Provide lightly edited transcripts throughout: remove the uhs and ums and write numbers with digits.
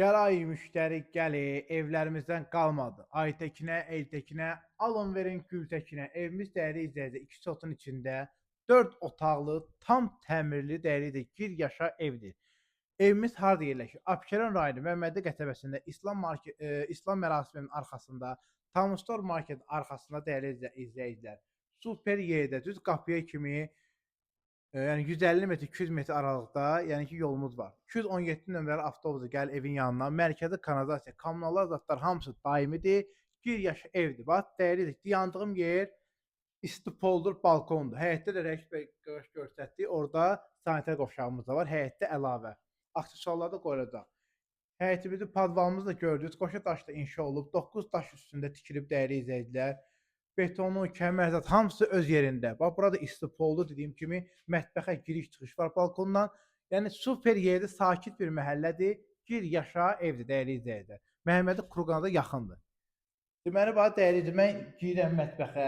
Gəl ay müştəri gəli, evlərimizdən qalmadı. Aytəkinə, Eltəkinə, alın verin Gültəkinə. Evimiz dəyərli izləyicilər, 2 sotun içində 4 otaqlı, tam təmirli, dəyərli də gir yaşa evdir. Evimiz harda yerləşir? Abşeron rayonu Məmmədi qəsəbəsində İslam mərasiminin arxasında, Tamustor market arxasında dəyərli izləyicilər. Super yerdə, düz qapıya kimi yəni 150 metr, 200 metr aralıqda, yəni ki, yolumuz var. 217 nömrəli avtobusu gəl evin yanına. Mərkəzi kanalizasiya, kommunal zatlar hamısı daimidir. Bir yaş evdir. Bax, dəyərlidir. Dayandığım yer istipoldur, balkondur. Həyətdə də rəqs göstərdi. Orada sanitar qovşağımız da var. Həyətdə əlavə. Aksesuarlar da qoyulacaq. Həyətimizi, padvalımızı da gördünüz. Qoşa daşla inşa olub. 9 daş üstündə tikilib dəyərli izləyicilər. Betonu, kəmərzat hamısı öz yerində. Bax, burada istipoldu dediyim kimi mətbəxə giriş-çıxış var balkondan. Yəni super yerdə, sakit bir məhəllədir. Gir, yaşa evdir dəyərli izləyicilər. Məhəmmədi Kurqana da yaxındır. Deməli, bax dəyərlidir. Mən girirəm mətbəxə.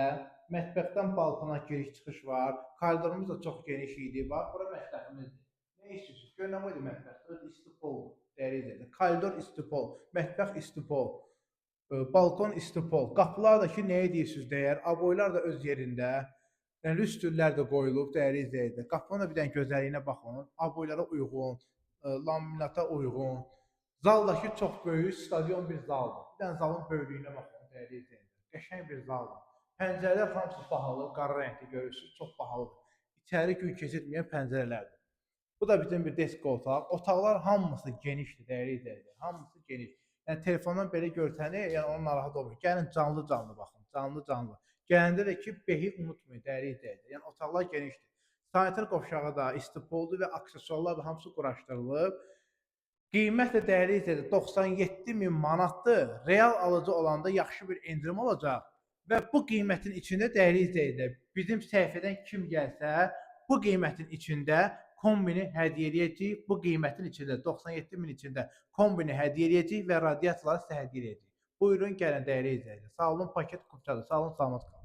Mətbəxdən balkona giriş-çıxış var. Koridorumuz da çox geniş idi. Bax, bura mətbəximizdir. Nə istəyirsiniz? Gör nə var idi mətbəxdə? İstipol dəyərli izləyicilər. Koridor istipol, mətbəx istipol. Balkon istipol. Qapılar da ki, nəyə deyirsiniz dəyər? Aboylar da öz yerində. Yəni lüstrlər də qoyulub dəyərli izləyicilər. Qapının da bir dənə gözəlliyinə baxın. Aboylara uyğun, laminata uyğun. Zaldakı çox böyük stadion bir zaldır. Bir dənə zalın böyüklüyünə baxın dəyərli izləyicilər. Qəşəng bir zaldır. Pəncərələr hamısı bahalı, qara rəngli görürsünüz, çox bahalıdır. İçəri gün keçirməyən pəncərələrdir. Bu da bizim bir desk otaq. Otaqlar hamısı genişdir dəyərli izləyicilər. Hamısı geniş. Yəni telefondan belə görsənir, yəni onun narahat olmayın. Gəlin canlı-canlı baxın, canlı-canlı. Gələndə də ki, behi unutmayın dəyərli izləyicilər. Yəni otaqlar genişdir. Sanitar qovşağı da, istipoldu və aksesuarlar da hamısı quraşdırılıb. Qiymət də dəyərli izləyicilər 97 min manatdır. Real alıcı olanda yaxşı bir endirim olacaq. Və bu qiymətin içində dəyərli izləyicilər, bizim səhifədən kim gəlsə, bu qiymətin içində kombini hədiyyə eləyəcəyik. Bu qiymətin içində 97 min içində kombini hədiyyə eləyəcəyik və radiatorları sizə hədiyyə eləyəcəyik. Buyurun gəlin dəyərli izləyicilər. Sağ olun, paket qurtadır. Sağ olun, salamat qalın.